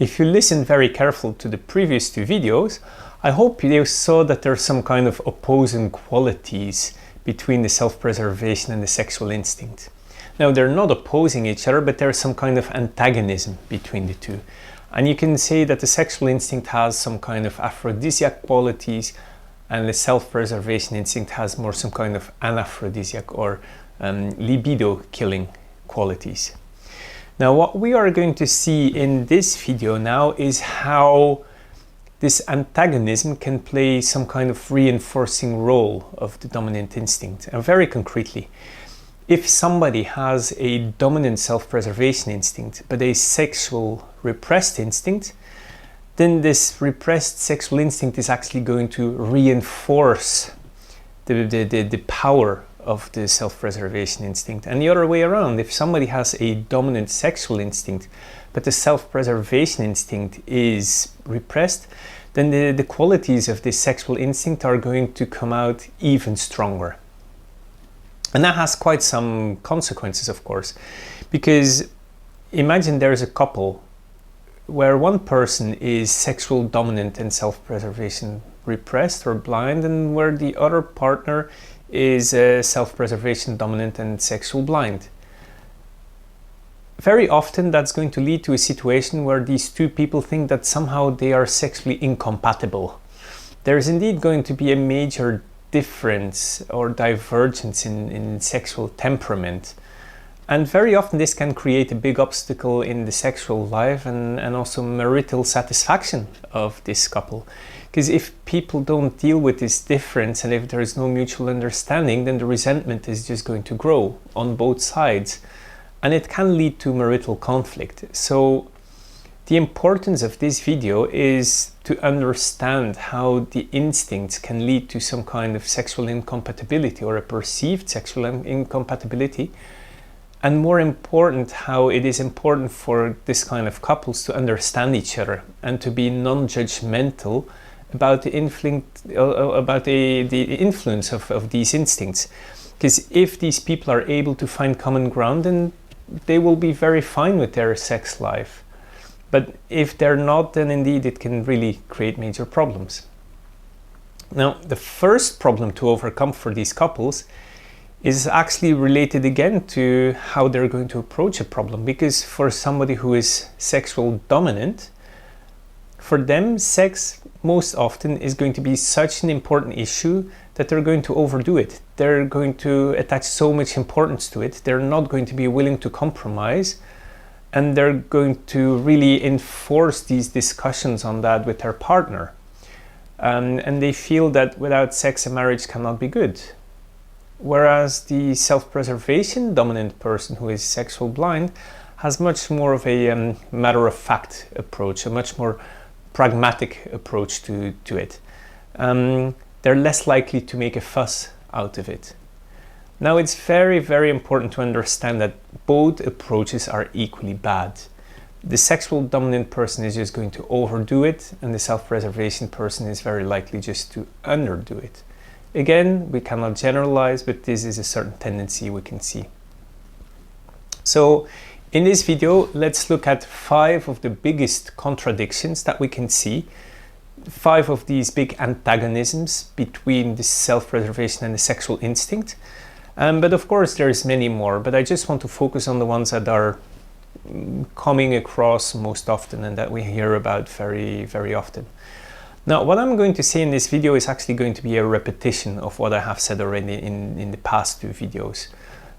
If you listened very carefully to the previous two videos, I hope you saw that there are some kind of opposing qualities between the self-preservation and the sexual instinct. Now, they're not opposing each other, but there's some kind of antagonism between the two. And you can say that the sexual instinct has some kind of aphrodisiac qualities, and the self-preservation instinct has more some kind of anaphrodisiac or libido-killing qualities. Now, what we are going to see in this video now is how this antagonism can play some kind of reinforcing role of the dominant instinct. And very concretely, if somebody has a dominant self-preservation instinct but a sexual repressed instinct, then this repressed sexual instinct is actually going to reinforce the power of the self-preservation instinct. And the other way around, if somebody has a dominant sexual instinct but the self-preservation instinct is repressed, then the qualities of this sexual instinct are going to come out even stronger. And that has quite some consequences, of course, because imagine there's a couple where one person is sexual dominant and self-preservation repressed or blind, and where the other partner is self-preservation dominant and sexual blind. Very often that's going to lead to a situation where these two people think that somehow they are sexually incompatible. There is indeed going to be a major difference or divergence in sexual temperament. And very often this can create a big obstacle in the sexual life and also marital satisfaction of this couple. Because if people don't deal with this difference and if there is no mutual understanding, then the resentment is just going to grow on both sides. And it can lead to marital conflict. So the importance of this video is to understand how the instincts can lead to some kind of sexual incompatibility or a perceived sexual incompatibility. And more important, how it is important for this kind of couples to understand each other and to be non-judgmental about the influence of these instincts. Because if these people are able to find common ground, then they will be very fine with their sex life. But if they're not, then indeed it can really create major problems. Now, the first problem to overcome for these couples is actually related again to how they're going to approach a problem. Because for somebody who is sexual dominant, for them sex most often is going to be such an important issue that they're going to overdo it. They're going to attach so much importance to it. They're not going to be willing to compromise, and they're going to really enforce these discussions on that with their partner. And they feel that without sex a marriage cannot be good. Whereas the self-preservation dominant person who is sexual blind has much more of a matter-of-fact approach, a much more pragmatic approach to it. They're less likely to make a fuss out of it. Now, it's very, very important to understand that both approaches are equally bad. The sexual dominant person is just going to overdo it, and the self-preservation person is very likely just to underdo it. Again, we cannot generalize, but this is a certain tendency we can see. So, in this video, let's look at 5 of the biggest contradictions that we can see. 5 of these big antagonisms between the self-preservation and the sexual instinct. But of course there's many more, but I just want to focus on the ones that are coming across most often and that we hear about very, very often. Now, what I'm going to say in this video is actually going to be a repetition of what I have said already in the past 2 videos.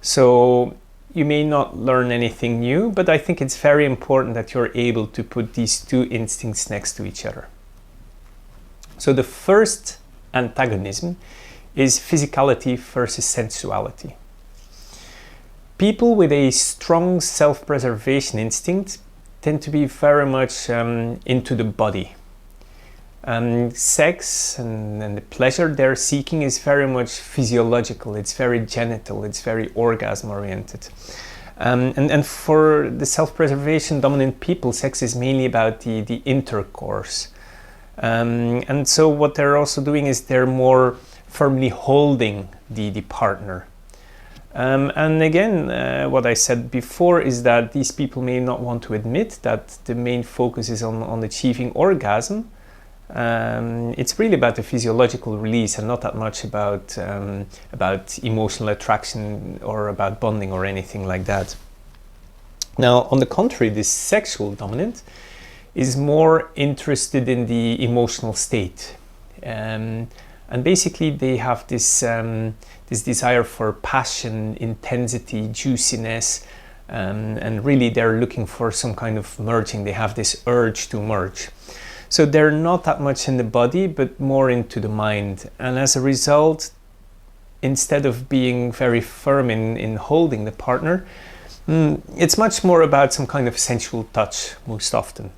So you may not learn anything new, but I think it's very important that you're able to put these 2 instincts next to each other. So the first antagonism is physicality versus sensuality. People with a strong self-preservation instinct tend to be very much into the body. Sex and the pleasure they're seeking is very much physiological, it's very genital, it's very orgasm oriented. And for the self-preservation dominant people, sex is mainly about the intercourse. And so what they're also doing is they're more firmly holding the partner. And again, what I said before is that these people may not want to admit that the main focus is on achieving orgasm. It's really about the physiological release and not that much about emotional attraction or about bonding or anything like that. Now, on the contrary, this sexual dominant is more interested in the emotional state. And basically they have this desire for passion, intensity, juiciness, and really they're looking for some kind of merging. They have this urge to merge. So they're not that much in the body, but more into the mind. And as a result, instead of being very firm in holding the partner, it's much more about some kind of sensual touch most often.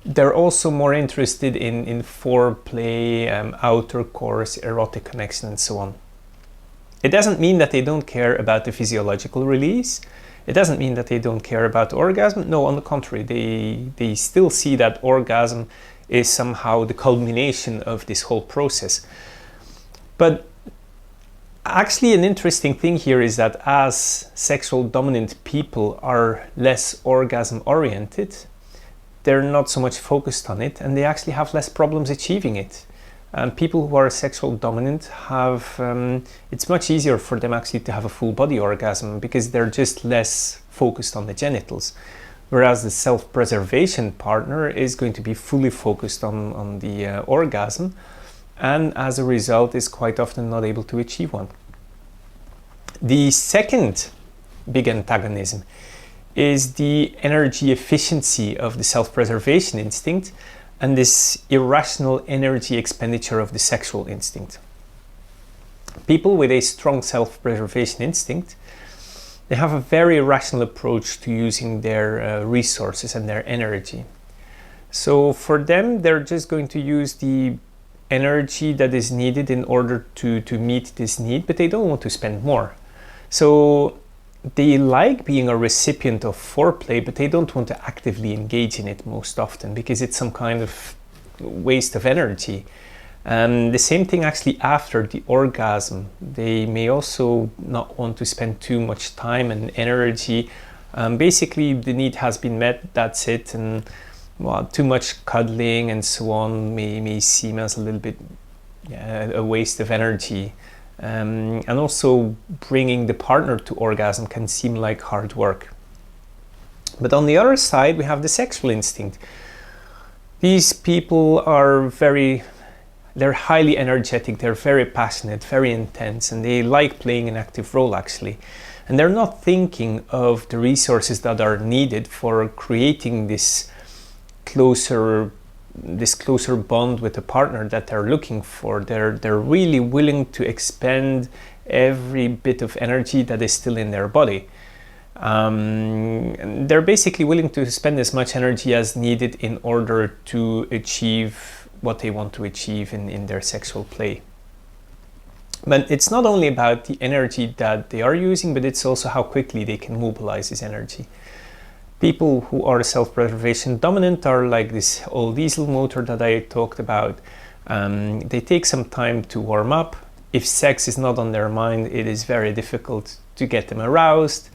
They're also more interested in foreplay, outer course, erotic connection, and so on. It doesn't mean that they don't care about the physiological release. It doesn't mean that they don't care about orgasm. No, on the contrary, they still see that orgasm is somehow the culmination of this whole process. But actually, an interesting thing here is that as sexual dominant people are less orgasm oriented, they're not so much focused on it, and they actually have less problems achieving it. And people who are sexual dominant have, it's much easier for them actually to have a full body orgasm because they're just less focused on the genitals. Whereas the self-preservation partner is going to be fully focused on the orgasm, and as a result is quite often not able to achieve one. The second big antagonism is the energy efficiency of the self-preservation instinct and this irrational energy expenditure of the sexual instinct. People with a strong self-preservation instinct, they have a very irrational approach to using their resources and their energy. So for them, they're just going to use the energy that is needed in order to meet this need, but they don't want to spend more. So they like being a recipient of foreplay, but they don't want to actively engage in it most often because it's some kind of waste of energy. The same thing actually after the orgasm. They may also not want to spend too much time and energy. Basically, the need has been met, that's it. And well, too much cuddling and so on may seem as a little bit a waste of energy. And also bringing the partner to orgasm can seem like hard work. But on the other side, we have the sexual instinct. These people are they're highly energetic, they're very passionate, very intense, and they like playing an active role actually. And they're not thinking of the resources that are needed for creating this closer bond with the partner that they're looking for. They're really willing to expend every bit of energy that is still in their body. They're basically willing to spend as much energy as needed in order to achieve what they want to achieve in their sexual play. But it's not only about the energy that they are using, but it's also how quickly they can mobilize this energy. People who are self-preservation dominant are like this old diesel motor that I talked about. They take some time to warm up. If sex is not on their mind, it is very difficult to get them aroused.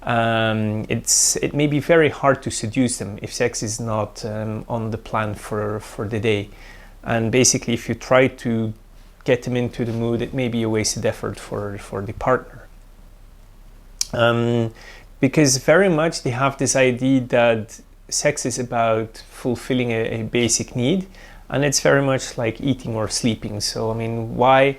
It may be very hard to seduce them if sex is not on the plan for the day. And basically, if you try to get them into the mood, it may be a wasted effort for the partner. Because very much they have this idea that sex is about fulfilling a basic need, and it's very much like eating or sleeping. So why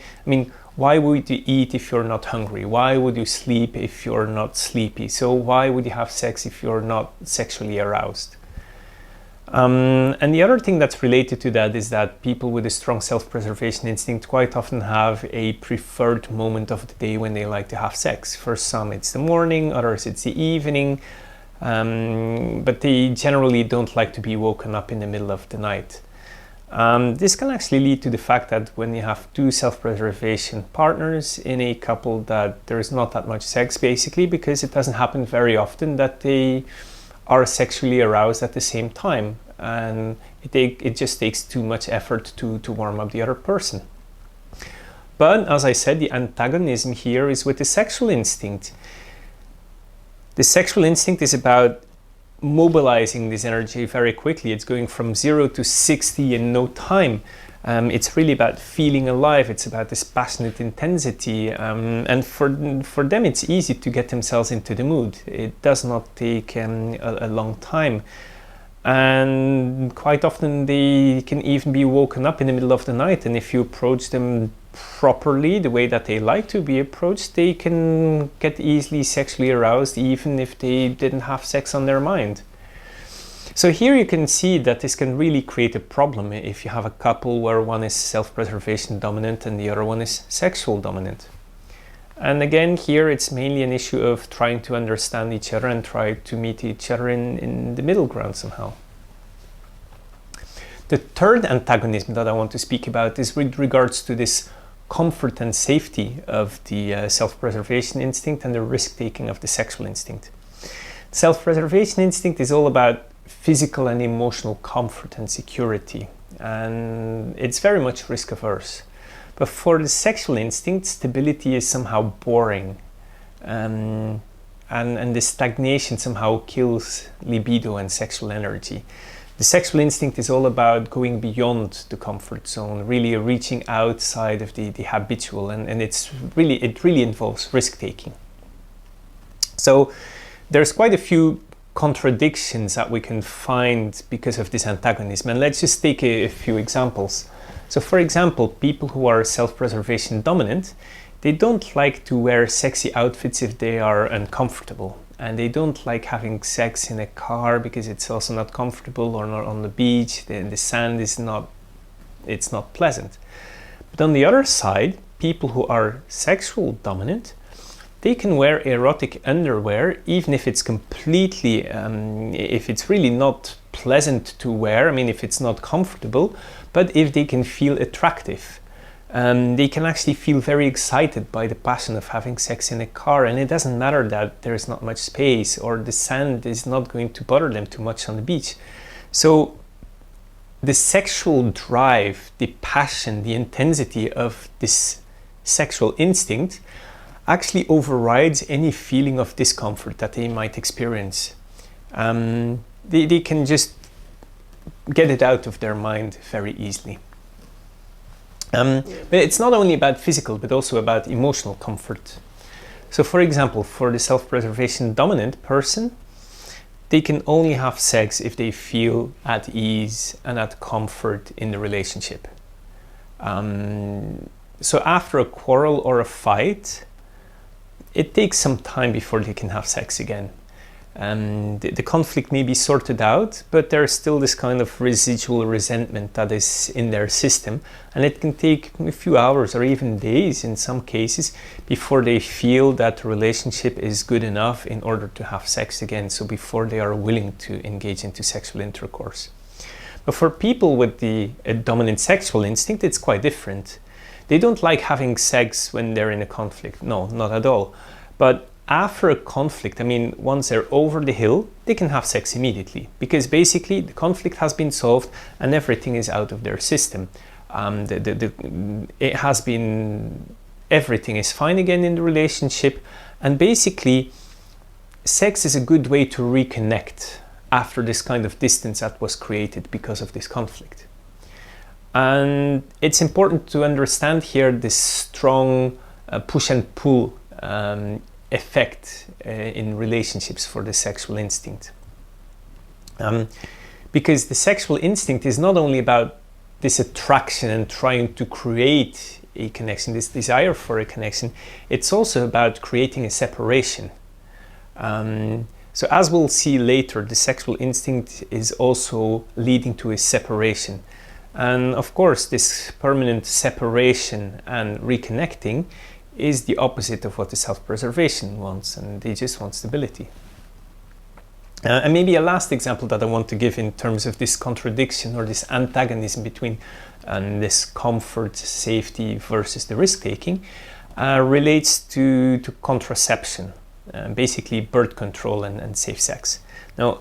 would you eat if you're not hungry? Why would you sleep if you're not sleepy? So why would you have sex if you're not sexually aroused? And the other thing that's related to that is that people with a strong self-preservation instinct quite often have a preferred moment of the day when they like to have sex. For some it's the morning, others it's the evening, but they generally don't like to be woken up in the middle of the night. This can actually lead to the fact that when you have two self-preservation partners in a couple, that there's not that much sex basically, because it doesn't happen very often that they are sexually aroused at the same time, and it just takes too much effort to warm up the other person. But as I said, the antagonism here is with the sexual instinct. The sexual instinct is about mobilizing this energy very quickly. It's going from 0 to 60 in no time. It's really about feeling alive. It's about this passionate intensity. And for them, it's easy to get themselves into the mood. It does not take a long time. And quite often they can even be woken up in the middle of the night. And if you approach them properly, the way that they like to be approached, they can get easily sexually aroused even if they didn't have sex on their mind. So here you can see that this can really create a problem if you have a couple where one is self-preservation dominant and the other one is sexual dominant. And again, here it's mainly an issue of trying to understand each other and try to meet each other in the middle ground somehow. The third antagonism that I want to speak about is with regards to this comfort and safety of the self-preservation instinct and the risk-taking of the sexual instinct. Self-preservation instinct is all about physical and emotional comfort and security, and it's very much risk-averse. But for the sexual instinct, stability is somehow boring, and the stagnation somehow kills libido and sexual energy. The sexual instinct is all about going beyond the comfort zone, really reaching outside of the habitual, and it really involves risk-taking. So there's quite a few contradictions that we can find because of this antagonism, and let's just take a few examples. So for example, people who are self-preservation dominant, they don't like to wear sexy outfits if they are uncomfortable. And they don't like having sex in a car because it's also not comfortable, or not on the beach. The sand is not pleasant. But on the other side, people who are sexual dominant, they can wear erotic underwear even if it's completely, if it's really not pleasant to wear. I mean, if it's not comfortable, but if they can feel attractive. They can actually feel very excited by the passion of having sex in a car, and it doesn't matter that there's not much space or the sand is not going to bother them too much on the beach. So the sexual drive, the passion, the intensity of this sexual instinct actually overrides any feeling of discomfort that they might experience. They can just get it out of their mind very easily. But it's not only about physical, but also about emotional comfort. So for example, for the self-preservation dominant person, they can only have sex if they feel at ease and at comfort in the relationship. So after a quarrel or a fight, it takes some time before they can have sex again. The conflict may be sorted out, but there's still this kind of residual resentment that is in their system, and it can take a few hours or even days in some cases before they feel that the relationship is good enough in order to have sex again, so before they are willing to engage into sexual intercourse. But for people with the dominant sexual instinct, it's quite different. They don't like having sex when they're in a conflict. No, not at all. But after a conflict, I mean, once they're over the hill, they can have sex immediately, because basically the conflict has been solved and everything is out of their system. Everything is fine again in the relationship, and basically sex is a good way to reconnect after this kind of distance that was created because of this conflict. And it's important to understand here this strong push and pull effect in relationships for the sexual instinct. Because the sexual instinct is not only about this attraction and trying to create a connection, this desire for a connection, it's also about creating a separation. So as we'll see later, the sexual instinct is also leading to a separation. And of course, this permanent separation and reconnecting is the opposite of what the self-preservation wants, and they just want stability. And maybe a last example that I want to give in terms of this contradiction or this antagonism between this comfort, safety versus the risk-taking relates to contraception, basically birth control and safe sex. Now,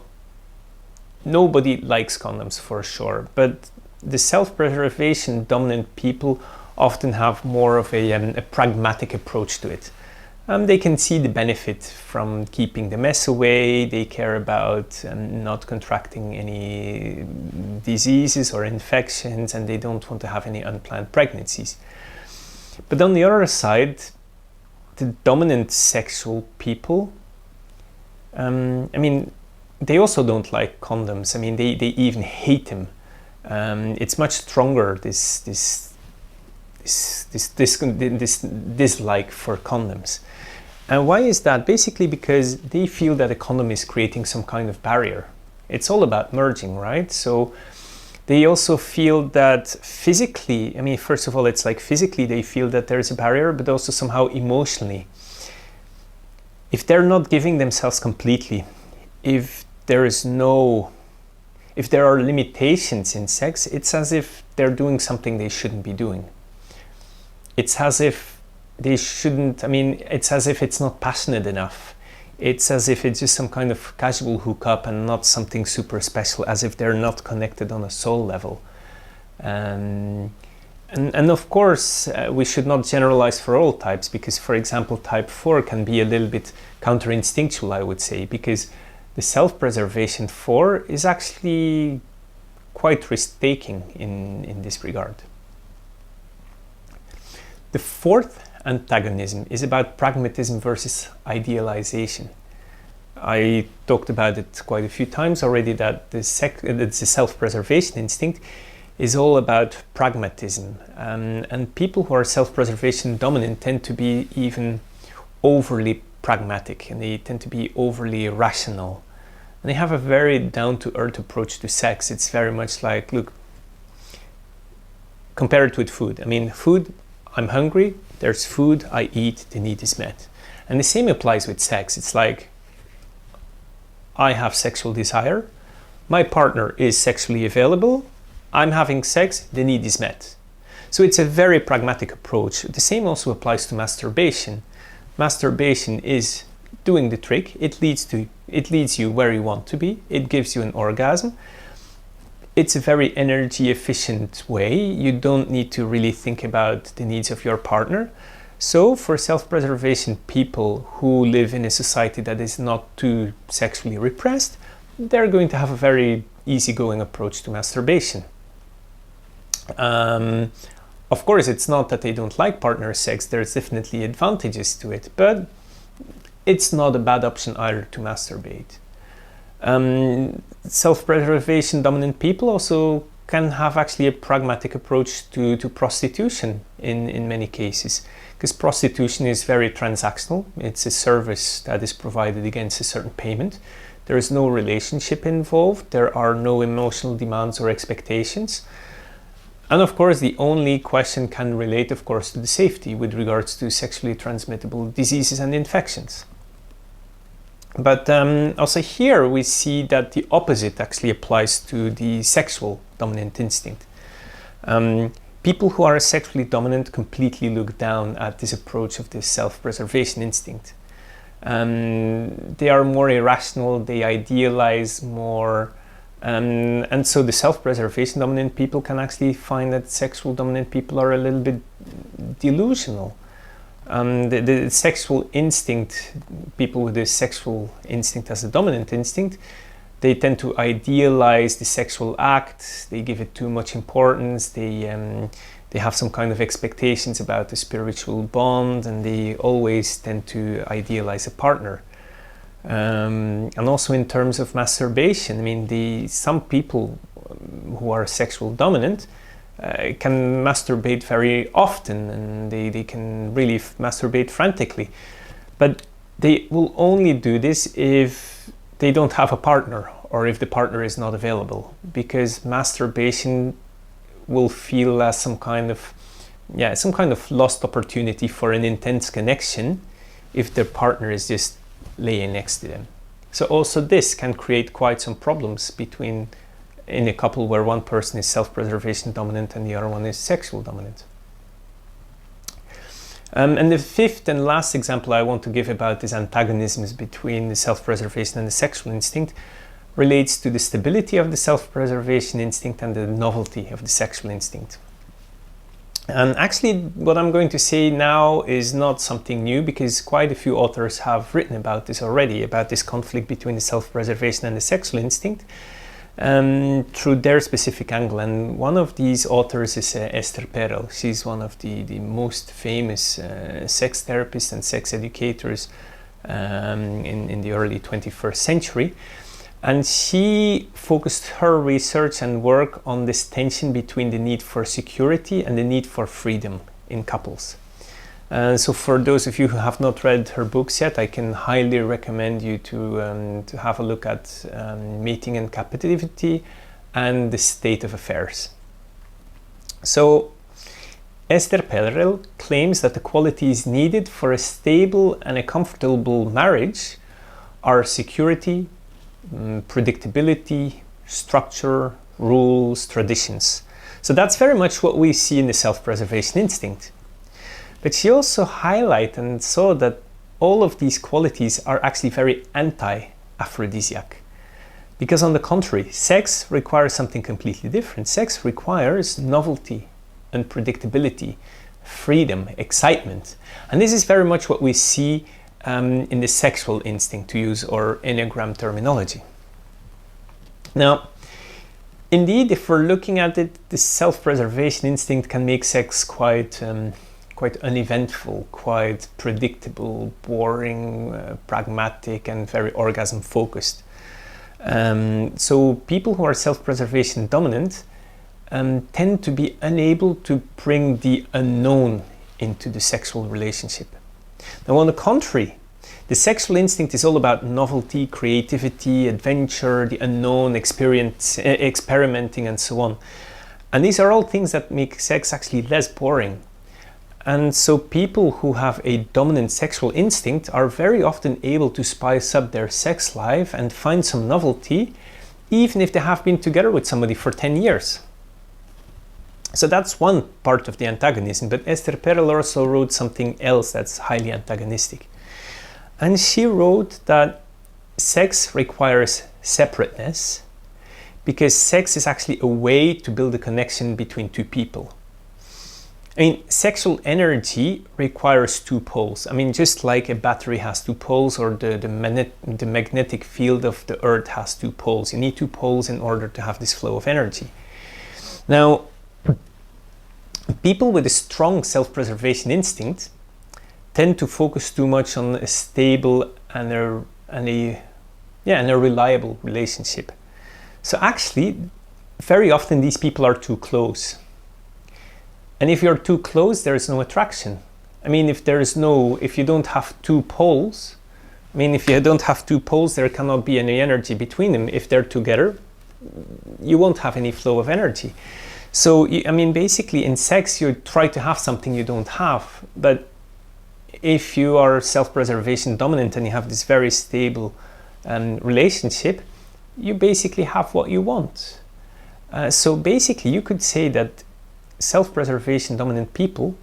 nobody likes condoms for sure, but the self-preservation dominant people often have more of a pragmatic approach to it. They can see the benefit from keeping the mess away. They care about not contracting any diseases or infections, and they don't want to have any unplanned pregnancies. But on the other side, the dominant sexual people, they also don't like condoms. They even hate them. It's much stronger, this dislike for condoms. And why is that? Basically because they feel that a condom is creating some kind of barrier. It's all about merging, right? So they also feel that physically, first of all, it's like physically they feel that there's a barrier, but also somehow emotionally. If they're not giving themselves completely, if there are limitations in sex, it's as if they're doing something they shouldn't be doing. It's as if it's as if it's not passionate enough. It's as if it's just some kind of casual hookup and not something super special, as if they're not connected on a soul level. And of course, we should not generalize for all types, because, for example, type 4 can be a little bit counter-instinctual, I would say, because the self-preservation 4 is actually quite risk-taking in this regard. The fourth antagonism is about pragmatism versus idealization. I talked about it quite a few times already, that the self-preservation instinct is all about pragmatism. And people who are self-preservation dominant tend to be even overly pragmatic, and they tend to be overly rational. And they have a very down-to-earth approach to sex. It's very much like, look, compare it with food. Food, I'm hungry, there's food, I eat, the need is met. And the same applies with sex. It's like, I have sexual desire, my partner is sexually available, I'm having sex, the need is met. So it's a very pragmatic approach. The same also applies to masturbation. Masturbation is doing the trick. It leads you where you want to be. It gives you an orgasm. It's a very energy efficient way. You don't need to really think about the needs of your partner. So for self-preservation people who live in a society that is not too sexually repressed, they're going to have a very easygoing approach to masturbation. Of course, it's not that they don't like partner sex. There's definitely advantages to it, but it's not a bad option either to masturbate. Self-preservation dominant people also can have actually a pragmatic approach to prostitution in many cases, because prostitution is very transactional. It's a service that is provided against a certain payment. There is no relationship involved. There are no emotional demands or expectations. And of course, the only question can relate, of course, to the safety with regards to sexually transmittable diseases and infections. But also here we see that the opposite actually applies to the sexual dominant instinct. People who are sexually dominant completely look down at this approach of this self-preservation instinct. They are more irrational, they idealize more, and so the self-preservation dominant people can actually find that sexual dominant people are a little bit delusional. The sexual instinct, people with the sexual instinct as a dominant instinct, they tend to idealize the sexual act, they give it too much importance, they have some kind of expectations about the spiritual bond, and they always tend to idealize a partner. And also in terms of masturbation, some people who are sexual dominant can masturbate very often, and they can really masturbate frantically. But they will only do this if they don't have a partner, or if the partner is not available, because masturbation will feel as some kind of lost opportunity for an intense connection if their partner is just laying next to them. So also this can create quite some problems in a couple where one person is self-preservation dominant and the other one is sexual dominant. And the fifth and last example I want to give about these antagonisms between the self-preservation and the sexual instinct relates to the stability of the self-preservation instinct and the novelty of the sexual instinct. And actually, what I'm going to say now is not something new, because quite a few authors have written about this already, about this conflict between the self-preservation and the sexual instinct, through their specific angle. And one of these authors is Esther Perel. She's one of the most famous sex therapists and sex educators in the early 21st century. And she focused her research and work on this tension between the need for security and the need for freedom in couples. So for those of you who have not read her books yet, I can highly recommend you to have a look at Mating and Captivity and The State of Affairs. So Esther Perel claims that the qualities needed for a stable and a comfortable marriage are security, predictability, structure, rules, traditions. So that's very much what we see in the self-preservation instinct. But she also highlighted and saw that all of these qualities are actually very anti-aphrodisiac. Because on the contrary, sex requires something completely different. Sex requires novelty, unpredictability, freedom, excitement. And this is very much what we see in the sexual instinct, to use our Enneagram terminology. Now, indeed, if we're looking at it, the self-preservation instinct can make sex quite uneventful, quite predictable, boring, pragmatic, and very orgasm-focused. So people who are self-preservation dominant tend to be unable to bring the unknown into the sexual relationship. Now, on the contrary, the sexual instinct is all about novelty, creativity, adventure, the unknown, experimenting, and so on. And these are all things that make sex actually less boring. And so people who have a dominant sexual instinct are very often able to spice up their sex life and find some novelty, even if they have been together with somebody for 10 years. So that's one part of the antagonism, but Esther Perel also wrote something else that's highly antagonistic. And she wrote that sex requires separateness, because sex is actually a way to build a connection between two people. I mean, sexual energy requires two poles. I mean, just like a battery has two poles, or the magnetic field of the earth has two poles. You need two poles in order to have this flow of energy. Now, people with a strong self-preservation instinct tend to focus too much on a stable and a reliable relationship. So actually, very often these people are too close. And if you're too close, there is no attraction. I mean, if you don't have two poles, there cannot be any energy between them. If they're together, you won't have any flow of energy. So, basically in sex, you try to have something you don't have. But if you are self-preservation dominant and you have this very stable relationship, you basically have what you want. So basically, you could say that self-preservation dominant people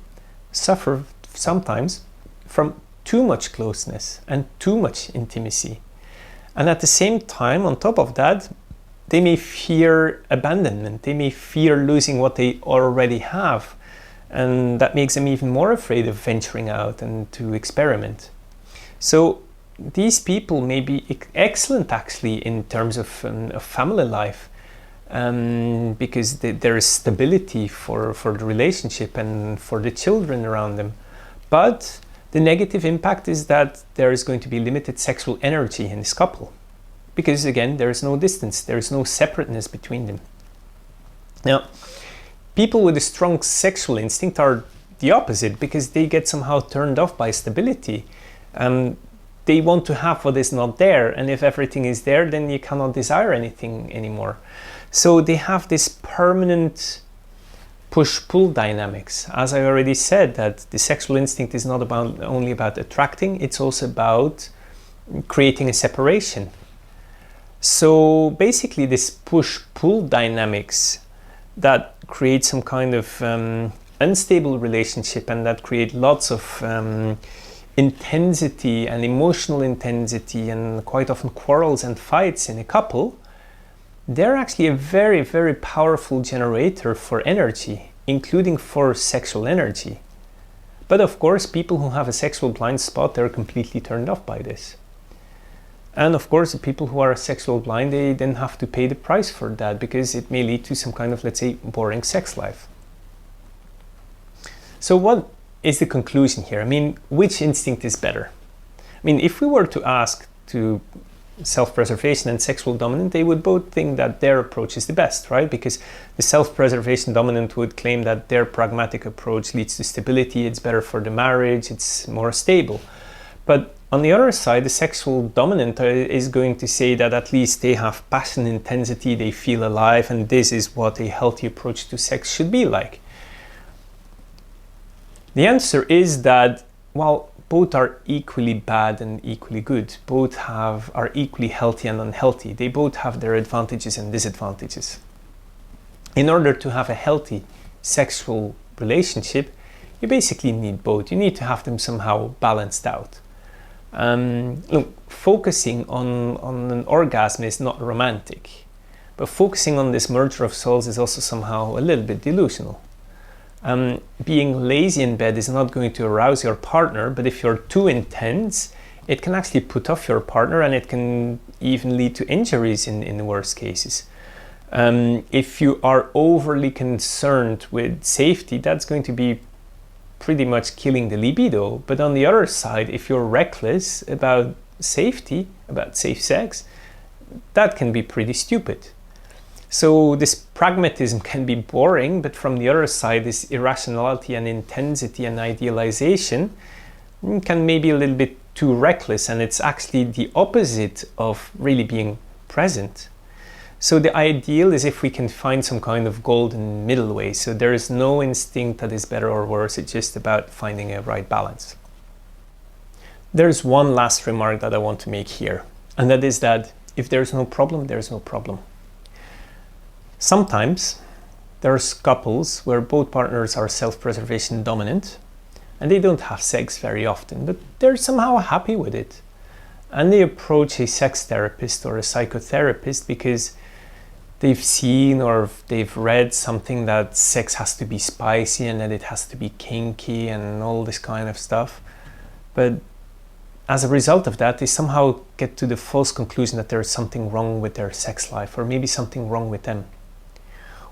suffer sometimes from too much closeness and too much intimacy. And at the same time, on top of that, they may fear abandonment. They may fear losing what they already have. And that makes them even more afraid of venturing out and to experiment. So these people may be excellent actually in terms of family life, because there is stability for the relationship and for the children around them. But the negative impact is that there is going to be limited sexual energy in this couple. Because again, there is no distance, there is no separateness between them. Now, people with a strong sexual instinct are the opposite, because they get somehow turned off by stability. They want to have what is not there, and if everything is there, then you cannot desire anything anymore. So they have this permanent push-pull dynamics. As I already said, that the sexual instinct is not only about attracting, it's also about creating a separation. So basically this push-pull dynamics that create some kind of unstable relationship, and that create lots of intensity and emotional intensity, and quite often quarrels and fights in a couple, they're actually a very, very powerful generator for energy. including for sexual energy. But of course, people who have a sexual blind spot, they're completely turned off by this. And of course, the people who are sexual blind, they then have to pay the price for that, because it may lead to some kind of, let's say, boring sex life. So what is the conclusion here? I mean, which instinct is better? I mean, if we were to ask to self-preservation and sexual dominant, they would both think that their approach is the best, right? Because the self-preservation dominant would claim that their pragmatic approach leads to stability, it's better for the marriage, it's more stable. But on the other side, the sexual dominant is going to say that at least they have passion, intensity, they feel alive, and this is what a healthy approach to sex should be like. The answer is that, well, both are equally bad and equally good. Both are equally healthy and unhealthy. They both have their advantages and disadvantages. In order to have a healthy sexual relationship, you basically need both. You need to have them somehow balanced out. Look, focusing on an orgasm is not romantic, but focusing on this merger of souls is also somehow a little bit delusional. Being lazy in bed is not going to arouse your partner, but if you're too intense, it can actually put off your partner, and it can even lead to injuries in the worst cases. If you are overly concerned with safety, that's going to be pretty much killing the libido. But on the other side, if you're reckless about safety, about safe sex, that can be pretty stupid. So this pragmatism can be boring, but from the other side, this irrationality and intensity and idealization can maybe a little bit too reckless, and it's actually the opposite of really being present. So the ideal is if we can find some kind of golden middle way. So there is no instinct that is better or worse, it's just about finding a right balance. There's one last remark that I want to make here, and that is that if there's no problem, there's no problem. Sometimes there's couples where both partners are self-preservation dominant and they don't have sex very often, but they're somehow happy with it. And they approach a sex therapist or a psychotherapist because they've seen or they've read something that sex has to be spicy and that it has to be kinky and all this kind of stuff. But as a result of that, they somehow get to the false conclusion that there's something wrong with their sex life, or maybe something wrong with them.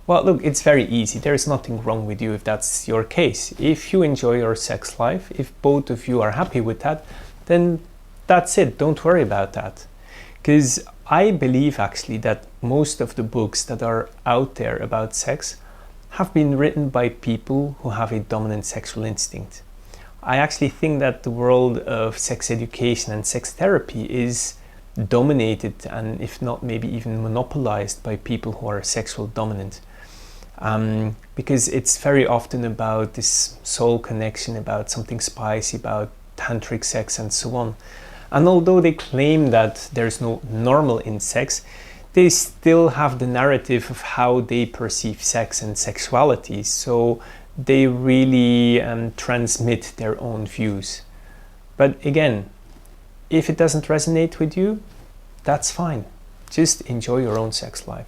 Well, look, it's very easy. There's nothing wrong with you if that's your case. If you enjoy your sex life, if both of you are happy with that, then that's it. Don't worry about that. Because I believe actually that most of the books that are out there about sex have been written by people who have a dominant sexual instinct. I actually think that the world of sex education and sex therapy is dominated, and if not maybe even monopolized, by people who are sexual dominant. Because it's very often about this soul connection, about something spicy, about tantric sex and so on. And although they claim that there's no normal in sex, they still have the narrative of how they perceive sex and sexuality. So they really transmit their own views. But again, if it doesn't resonate with you, that's fine. Just enjoy your own sex life.